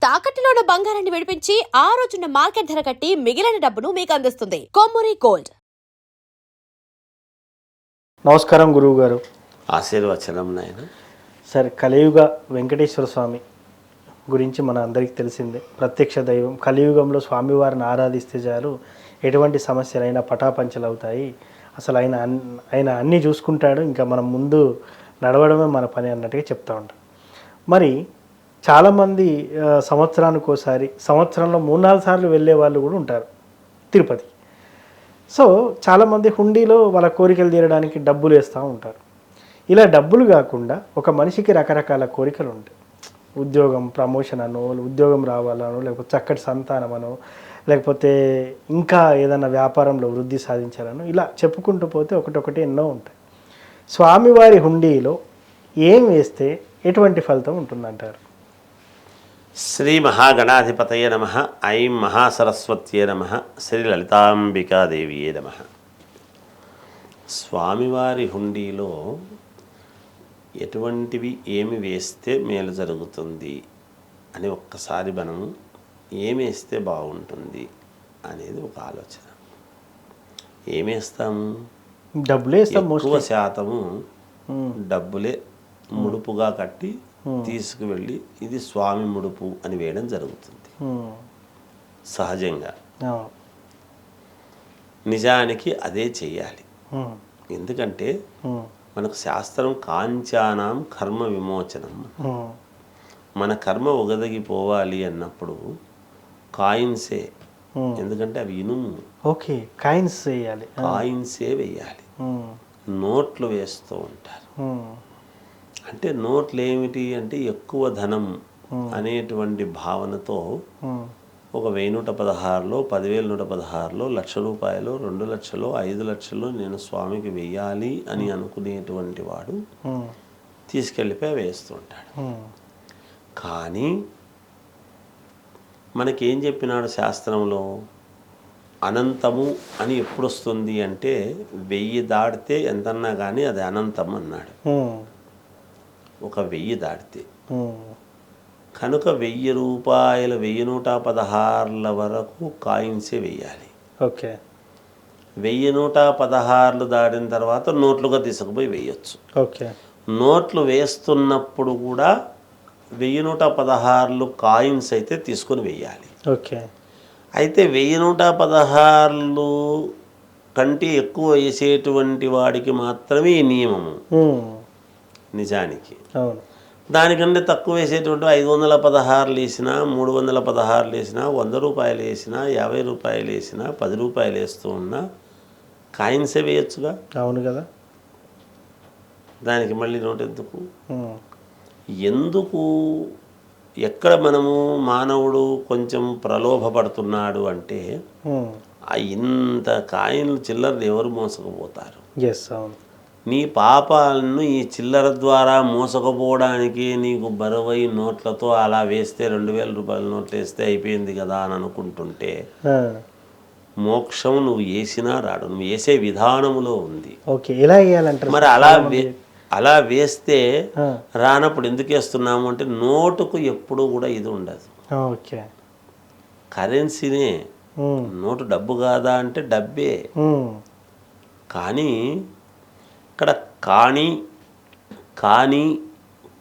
తాకట్టులో ఉన్న బంగారాన్ని విడిపించి ఆ రోజున్న మార్కెట్ ధర కట్టి మిగిలిన డబ్బును మీకు అందిస్తుంది కొమ్మూరి గోల్డ్. నమస్కారం గురువు గారు. ఆశీర్వచనం నాయన. సార్, కలియుగ వెంకటేశ్వర స్వామి గురించి మన అందరికీ తెలిసిందే. ప్రత్యక్ష దైవం. కలియుగంలో స్వామివారిని ఆరాధిస్తే చాలు ఎటువంటి సమస్యలైనా పటాపంచలు అవుతాయి. అసలు ఆయన అన్నీ చూసుకుంటాడు, ఇంకా మనం ముందు నడవడమే మన పని అన్నట్టుగా చెప్తూ ఉంటాం. మరి చాలామంది సంవత్సరానికి ఒకసారి, సంవత్సరంలో 3-4 సార్లు వెళ్ళే వాళ్ళు కూడా ఉంటారు తిరుపతి. సో చాలామంది హుండీలో వాళ్ళ కోరికలు తీరడానికి డబ్బులు వేస్తూ ఉంటారు. ఇలా డబ్బులు కాకుండా ఒక మనిషికి రకరకాల కోరికలు ఉంటాయి. ఉద్యోగం, ప్రమోషన్ అనో, ఉద్యోగం రావాలనో, లేకపోతే చక్కటి సంతానం అనో, లేకపోతే ఇంకా ఏదైనా వ్యాపారంలో వృద్ధి సాధించాలనో, ఇలా చెప్పుకుంటూ పోతే ఒకటొకటి ఎన్నో ఉంటాయి. స్వామివారి హుండీలో ఏం వేస్తే ఎటువంటి ఫలితం ఉంటుందంటారు? శ్రీ మహాగణాధిపతయ నమ. ఐం మహాసరస్వత్యే నమ. శ్రీ లలితాంబికాదేవియే నమ. స్వామివారి హుండీలో ఎటువంటివి ఏమి వేస్తే మేలు జరుగుతుంది అని ఒక్కసారి మనం ఏమి వేస్తే బాగుంటుంది అనేది ఒక ఆలోచన. ఏమేస్తాము? డబ్బులే వేస్తాం. ఎక్కువ శాతము డబ్బులే ముడుపుగా కట్టి తీసుకువెళ్ళి ఇది స్వామి ముడుపు అని వేయడం జరుగుతుంది సహజంగా. నిజానికి అదే చెయ్యాలి. ఎందుకంటే మనకు శాస్త్రం కాంచానాం కర్మ విమోచనం. మన కర్మ ఒగదగిపోవాలి అన్నప్పుడు కాయిన్సే, ఎందుకంటే అవి ఇనుము. ఓకే, కాయిన్స్ వేయాలి. కాయిన్సే వేయాలి. నోట్లు వేస్తూ ఉంటారు. అంటే నోట్లు ఏమిటి అంటే ఎక్కువ ధనం అనేటువంటి భావనతో ఒక 1116లో, 10116లో, 1,00,000 రూపాయలు, 2 లక్షలు, 5 లక్షలు నేను స్వామికి వెయ్యాలి అని అనుకునేటువంటి వాడు తీసుకెళ్ళిపోయి వేస్తుంటాడు. కానీ మనకేం చెప్పినాడు శాస్త్రంలో? అనంతము అని ఎప్పుడు వస్తుంది అంటే 1000 దాటితే ఎంతన్నా కానీ అది అనంతం అన్నాడు. ఒక 1000 దాటితే కనుక 1000 రూపాయలు, 1116 వరకు కాయిన్సే వేయాలి. ఓకే, 1116 దాటిన తర్వాత నోట్లుగా తీసుకుపోయి వేయచ్చు. ఓకే, నోట్లు వేస్తున్నప్పుడు కూడా 1116 కాయిన్స్ అయితే తీసుకొని వేయాలి. ఓకే. అయితే 1116 కంటే ఎక్కువ వేసేటువంటి వాడికి మాత్రమే ఈ నియమము నిజానికి. దానికంటే తక్కువ వేసేటువంటి 516 వేసినా, 316 వేసినా, 100 రూపాయలు వేసినా, 50 రూపాయలు వేసినా, 10 రూపాయలు వేస్తూ ఉన్నా కాయిన్సే వేయచ్చుగా. అవును కదా. దానికి మళ్ళీ నోట్ ఎందుకు? ఎందుకు ఎక్కడ మనము మానవుడు కొంచెం ప్రలోభపడుతున్నాడు అంటే ఇంత కాయిన్లు చిల్లరలు ఎవరు మోసకపోతారు? అవును. నీ పాపాలను ఈ చిల్లర ద్వారా మోసకపోవడానికి నీకు బరువై నోట్లతో అలా వేస్తే 2000 రూపాయల నోట్లు వేస్తే అయిపోయింది కదా అని అనుకుంటుంటే మోక్షం నువ్వు వేసినా రాడు. నువ్వు వేసే విధానములో ఉంది. మరి అలా వేస్తే రానప్పుడు ఎందుకు వేస్తున్నాము అంటే నోటుకు ఎప్పుడు కూడా ఇది ఉండదు. కరెన్సీనే. నోటు డబ్బు కాదా అంటే డబ్బే. కానీ ఇక్కడ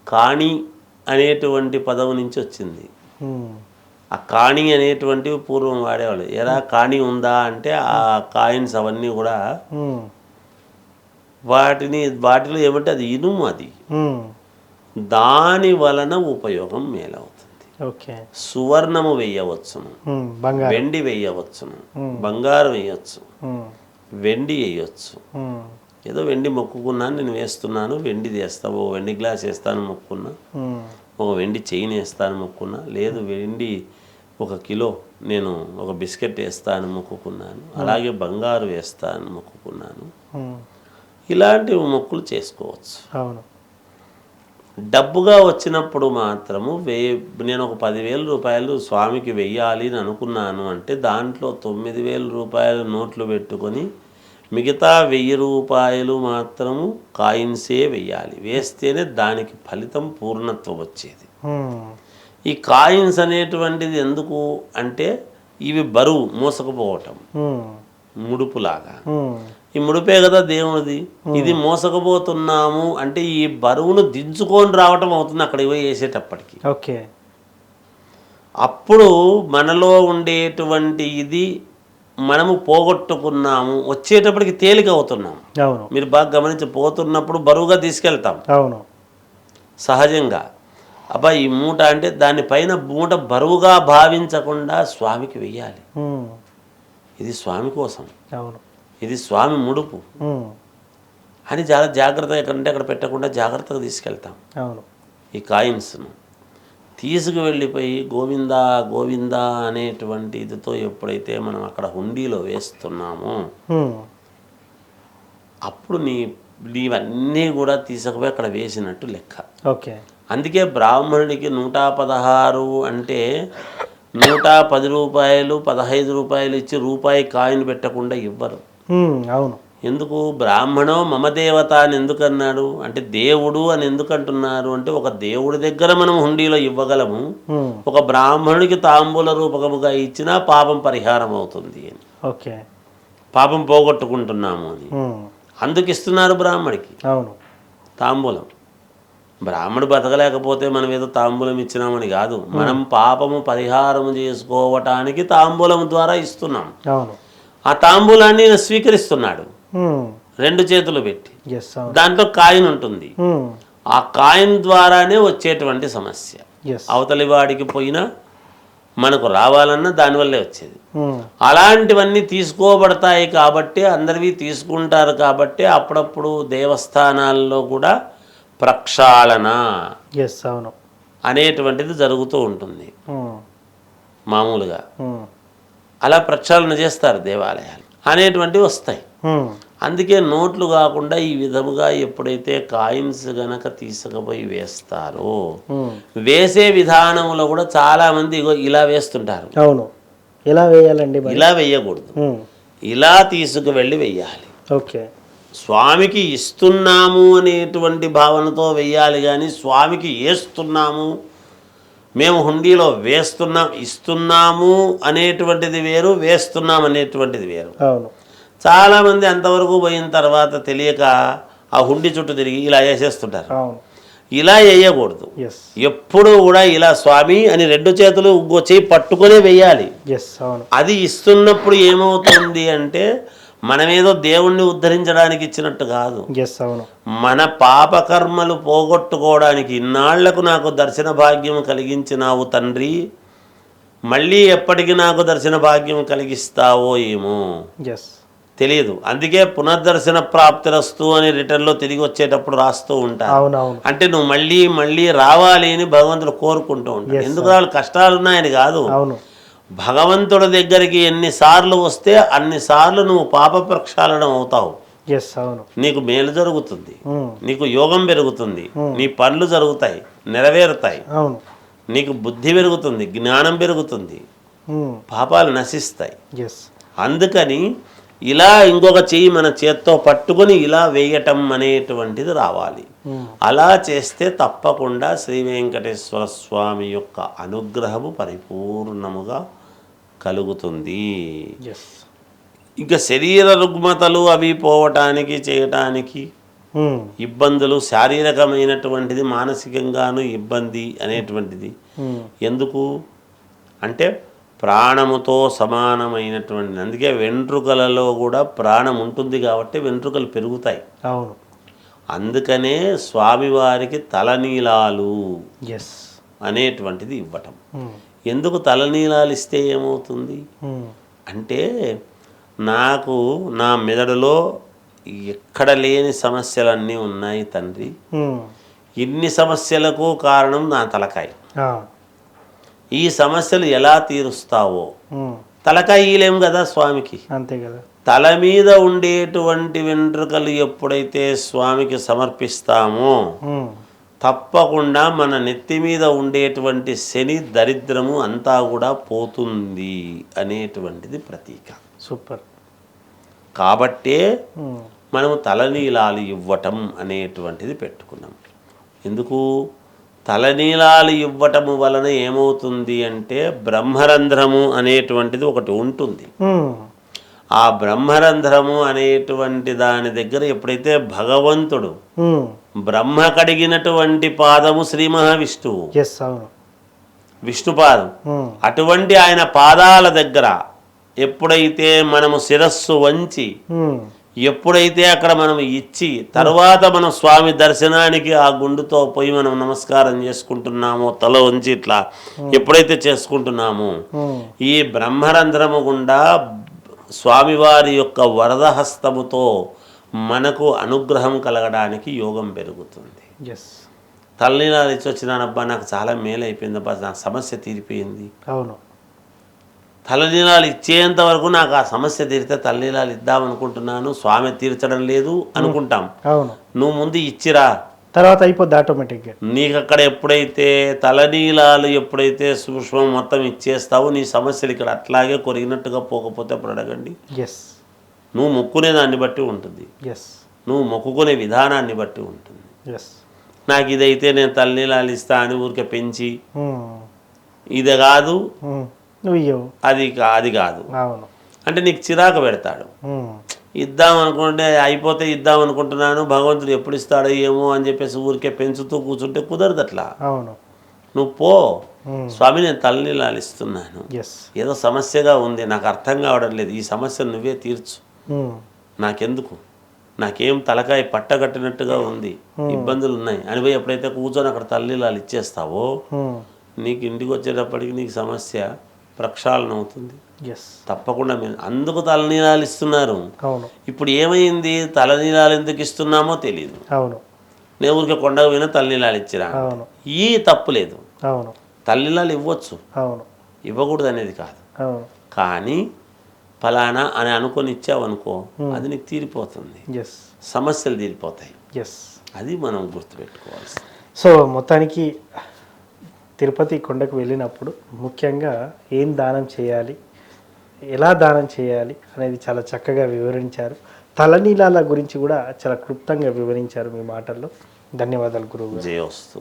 కాణి అనేటువంటి పదం నుంచి వచ్చింది. ఆ కాణి అనేటువంటివి పూర్వం వాడేవాళ్ళు. ఎరా కాణి ఉందా అంటే ఆ కాయిన్స్ అవన్నీ కూడా వాటిలో ఏమంటే అది ఇనుము. అది దాని వలన ఉపయోగం మేలవుతుంది. సువర్ణము వేయవచ్చును, వెండి వేయవచ్చును, బంగారం వేయచ్చు, వెండి వేయచ్చు. ఏదో వెండి మొక్కుకున్నాను నేను వేస్తున్నాను, వెండి చేస్తాను, ఓ వెండి గ్లాస్ వేస్తాను మొక్కున్నా, ఒక వెండి చైన్ వేస్తాను మొక్కున్నా, లేదు వెండి 1 కిలో నేను ఒక బిస్కెట్ వేస్తాను మొక్కుకున్నాను, అలాగే బంగారు వేస్తాను మొక్కుకున్నాను. ఇలాంటివి మొక్కులు చేసుకోవచ్చు. అవును. డబ్బుగా వచ్చినప్పుడు మాత్రము నేను ఒక 10,000 రూపాయలు స్వామికి వెయ్యాలి అని అనుకున్నాను అంటే దాంట్లో 9,000 రూపాయల నోట్లు పెట్టుకొని మిగతా 1,000 రూపాయలు మాత్రము కాయిన్సే వెయ్యాలి. వేస్తేనే దానికి ఫలితం పూర్ణత్వం వచ్చేది. ఈ కాయిన్స్ అనేటువంటిది ఎందుకు అంటే ఇవి బరువు మోసకపోవటం, ముడుపులాగా. ఈ ముడిపే కదా దేవుడిది. ఇది మోసకపోతున్నాము అంటే ఈ బరువును దించుకొని రావటం అవుతుంది అక్కడ ఇవి వేసేటప్పటికి. ఓకే. అప్పుడు మనలో ఉండేటువంటి ఇది మనము పోగొట్టుకున్నాము, వచ్చేటప్పటికి తేలిక అవుతున్నాము. అవును. మీరు బాగా గమనించి, పోతున్నప్పుడు బరువుగా తీసుకెళ్తాం అవును సహజంగా. అబ్బా ఈ మూట అంటే దానిపైన మూట బరువుగా భావించకుండా స్వామికి వెయ్యాలి. ఇది స్వామి కోసం, అవును, ఇది స్వామి ముడుపు అని చాలా జాగ్రత్తగా ఎక్కడంటే అక్కడ పెట్టకుండా జాగ్రత్తగా తీసుకెళ్తాం. అవును. ఈ కాయిన్స్ను తీసుకువెళ్ళిపోయి గోవిందా గోవిందా అనేటువంటి ఇదితో ఎప్పుడైతే మనం అక్కడ హుండీలో వేస్తున్నామో అప్పుడు నీవన్నీ కూడా తీసుకుపోయి అక్కడ వేసినట్టు లెక్క. ఓకే. అందుకే బ్రాహ్మణుడికి 116 అంటే 110 రూపాయలు 15 రూపాయలు ఇచ్చి రూపాయి కాయిన్ పెట్టకుండా ఇవ్వరు. అవును. ఎందుకు? బ్రాహ్మణో మమ దేవత అని ఎందుకు అన్నాడు అంటే దేవుడు అని ఎందుకు అంటున్నారు అంటే ఒక దేవుడి దగ్గర మనం హుండీలో ఇవ్వగలము, ఒక బ్రాహ్మణుడికి తాంబూల రూపకముగా ఇచ్చినా పాపం పరిహారం అవుతుంది అని. ఓకే. పాపం పోగొట్టుకుంటున్నాము అని అందుకు ఇస్తున్నారు బ్రాహ్మడికి. అవును. తాంబూలం బ్రాహ్మడు బతకలేకపోతే మనం ఏదో తాంబూలం ఇచ్చినామని కాదు, మనం పాపము పరిహారం చేసుకోవటానికి తాంబూలం ద్వారా ఇస్తున్నాం. అవును. ఆ తాంబూలాన్ని స్వీకరిస్తున్నాడు 2 చేతులు పెట్టి. దాంట్లో కాయిన్ ఉంటుంది. ఆ కాయిన్ ద్వారానే వచ్చేటువంటి సమస్య. అవతలి వాడికి పోయినా మనకు రావాలన్నా దానివల్లే వచ్చేది. అలాంటివన్నీ తీసుకోబడతాయి కాబట్టి అందరివి తీసుకుంటారు కాబట్టి అప్పుడప్పుడు దేవస్థానాల్లో కూడా ప్రక్షాళన అనేటువంటిది జరుగుతూ ఉంటుంది మామూలుగా. అలా ప్రక్షాళన చేస్తారు దేవాలయాలు అనేటువంటివి వస్తాయి. అందుకే నోట్లు కాకుండా ఈ విధముగా ఎప్పుడైతే కాయిన్స్ గనక తీసుకుపోయి వేస్తారో వేసే విధానంలో కూడా చాలా మంది ఇలా వేస్తుంటారు. అవును. ఇలా వేయాలండి, ఇలా వేయకూడదు, ఇలా తీసుకువెళ్ళి వెయ్యాలి. ఓకే. స్వామికి ఇస్తున్నాము అనేటువంటి భావనతో వెయ్యాలి కానీ స్వామికి వేస్తున్నాము మేము హుండీలో వేస్తున్నాం ఇస్తున్నాము అనేటువంటిది వేరు, వేస్తున్నాం అనేటువంటిది వేరు. అవును. చాలామంది అంతవరకు పోయిన తర్వాత తెలియక ఆ హుండీ చుట్టూ తిరిగి ఇలా వేసేస్తుంటారు. ఇలా వేయకూడదు. ఎప్పుడూ కూడా ఇలా స్వామి అని 2 చేతులు చేయి పట్టుకునే వెయ్యాలి. అది ఇస్తున్నప్పుడు ఏమవుతుంది అంటే మనమేదో దేవుణ్ణి ఉద్ధరించడానికి ఇచ్చినట్టు కాదు, మన పాపకర్మలు పోగొట్టుకోవడానికి. ఇన్నాళ్లకు నాకు దర్శన భాగ్యం కలిగించినావు తండ్రి, మళ్ళీ ఎప్పటికి నాకు దర్శన భాగ్యం కలిగిస్తావో ఏమో తెలియదు. అందుకే పునర్దర్శన ప్రాప్తిరస్తు అని రిటర్న్లో తిరిగి వచ్చేటప్పుడు రాస్తూ ఉంటారు. అంటే నువ్వు మళ్ళీ మళ్ళీ రావాలి అని భగవంతుడు కోరుకుంటూ ఉంటాడు. ఎందుకు వాళ్ళు కష్టాలు ఉన్నాయని కాదు, భగవంతుడి దగ్గరికి ఎన్నిసార్లు వస్తే అన్నిసార్లు నువ్వు పాప ప్రక్షాళన అవుతావు. నీకు మేలు జరుగుతుంది, నీకు యోగం పెరుగుతుంది, నీ పనులు జరుగుతాయి, నెరవేరుతాయి, నీకు బుద్ధి పెరుగుతుంది, జ్ఞానం పెరుగుతుంది, పాపాలు నశిస్తాయి. అందుకని ఇలా ఇంకొక చెయ్యి మన చేత్తో పట్టుకొని ఇలా వేయటం అనేటువంటిది రావాలి. అలా చేస్తే తప్పకుండా శ్రీ వెంకటేశ్వర స్వామి యొక్క అనుగ్రహము పరిపూర్ణముగా కలుగుతుంది. ఇంకా శరీర రుగ్మతలు అవి పోవటానికి చేయటానికి ఇబ్బందులు, శారీరకమైనటువంటిది మానసికంగాను ఇబ్బంది అనేటువంటిది ఎందుకు అంటే ప్రాణముతో సమానమైనటువంటి. అందుకే వెంట్రుకలలో కూడా ప్రాణం ఉంటుంది కాబట్టి వెంట్రుకలు పెరుగుతాయి. అందుకనే స్వామివారికి తలనీలాలు అనేటువంటిది ఇవ్వటం. ఎందుకు తలనీలాలు ఇస్తే ఏమవుతుంది అంటే నాకు నా మెదడులో ఎక్కడ లేని సమస్యలన్నీ ఉన్నాయి తండ్రి, ఇన్ని సమస్యలకు కారణం నా తలకాయ, ఈ సమస్యలు ఎలా తీరుస్తావో. తలకాయ ఇలేం కదా స్వామికి, అంతే కదా. తల మీద ఉండేటువంటి వెంట్రుకలు ఎప్పుడైతే స్వామికి సమర్పిస్తామో తప్పకుండా మన నెత్తి మీద ఉండేటువంటి శని దరిద్రము అంతా కూడా పోతుంది అనేటువంటిది ప్రతీక. సూపర్. కాబట్టే మనము తలనీలాలు ఇవ్వటం అనేటువంటిది పెట్టుకున్నాం. ఎందుకు? తలనీలాలు ఇవ్వటము వలన ఏమవుతుంది అంటే బ్రహ్మరంధ్రము అనేటువంటిది ఒకటి ఉంటుంది. ఆ బ్రహ్మరంధ్రము అనేటువంటి దాని దగ్గర ఎప్పుడైతే భగవంతుడు బ్రహ్మ కడిగినటువంటి పాదము శ్రీ మహావిష్ణువు, విష్ణుపాదం, అటువంటి ఆయన పాదాల దగ్గర ఎప్పుడైతే మనము శిరస్సు వంచి ఎప్పుడైతే అక్కడ మనం ఇచ్చి తర్వాత మనం స్వామి దర్శనానికి ఆ గుండుతో పోయి మనం నమస్కారం చేసుకుంటున్నామో, తల వంచి ఇట్లా ఎప్పుడైతే చేసుకుంటున్నామో, ఈ బ్రహ్మరంధ్రము గుండా స్వామివారి యొక్క వరదహస్తముతో మనకు అనుగ్రహం కలగడానికి యోగం పెరుగుతుంది. తల్లినాలు ఇచ్చి వచ్చినానబ్బా, నాకు చాలా మేలు అయిపోయిందబ్బా, నా సమస్య తీరిపోయింది. అవును, తలనీలాలు ఇచ్చేంత వరకు నాకు ఆ సమస్య తీరితే తలనీలాలు ఇద్దామనుకుంటున్నాను, స్వామి తీర్చడం లేదు అనుకుంటాం. అవును, నువ్వు ముందు ఇచ్చిరా, తర్వాత అయిపోద్ది ఆటోమేటిక్గా. నీకు అక్కడ ఎప్పుడైతే తలనీలాలు ఎప్పుడైతే సూక్ష్మం మొత్తం ఇచ్చేస్తావో నీ సమస్యలు ఇక్కడ అట్లాగే కొరిగినట్టుగా పోకపోతే అప్పుడు అడగండి. నువ్వు మొక్కునే దాన్ని బట్టి ఉంటుంది, నువ్వు మొక్కుకునే విధానాన్ని బట్టి ఉంటుంది. నాకు ఇదైతే నేను తలనీలాలు ఇస్తా అని ఊరికే పెంచి ఇది కాదు అది కాదు అంటే నీకు చిరాకు పెడతాడు. ఇద్దాం అనుకుంటే అయిపోతే ఇద్దాం అనుకుంటున్నాను, భగవంతుడు ఎప్పుడు ఇస్తాడో ఏమో అని చెప్పేసి ఊరికే పెంచుతూ కూర్చుంటే కుదరదు అట్లా. నువ్వు పో, స్వామి నేను తలనీలాలు ఇస్తున్నాను, ఏదో సమస్యగా ఉంది, నాకు అర్థం కావడం లేదు, ఈ సమస్య నువ్వే తీర్చు, నాకెందుకు, నాకేం తలకాయ పట్టగట్టినట్టుగా ఉంది, ఇబ్బందులు ఉన్నాయి అని పోయి ఎప్పుడైతే కూర్చొని అక్కడ తలనీలాలు ఇచ్చేస్తావో నీకు ఇంటికి వచ్చేటప్పటికి నీకు సమస్య ప్రక్షాళన అవుతుంది. తప్పకుండా మీరు అందుకు తలనీలాలు ఇస్తున్నారు. ఇప్పుడు ఏమైంది, తలనీలాలు ఎందుకు ఇస్తున్నామో తెలియదు. నేను ఊరికే కొండకు పోయినా తలనీలాలు ఇచ్చిరా, ఈ తప్పు లేదు. తలనీలాలు ఇవ్వచ్చు, ఇవ్వకూడదు అనేది కాదు, కానీ ఫలానా అని అనుకొని ఇచ్చావనుకో అది నీకు తీరిపోతుంది, సమస్యలు తీరిపోతాయి. అది మనం గుర్తుపెట్టుకోవాల్సి. సో మొత్తానికి తిరుపతి కొండకు వెళ్ళినప్పుడు ముఖ్యంగా ఏం దానం చేయాలి, ఎలా దానం చేయాలి అనేది చాలా చక్కగా వివరించారు. తలనీలాల గురించి కూడా చాలా క్లుప్తంగా వివరించారు మీ మాటల్లో. ధన్యవాదాలు గురువు. జయోస్తు.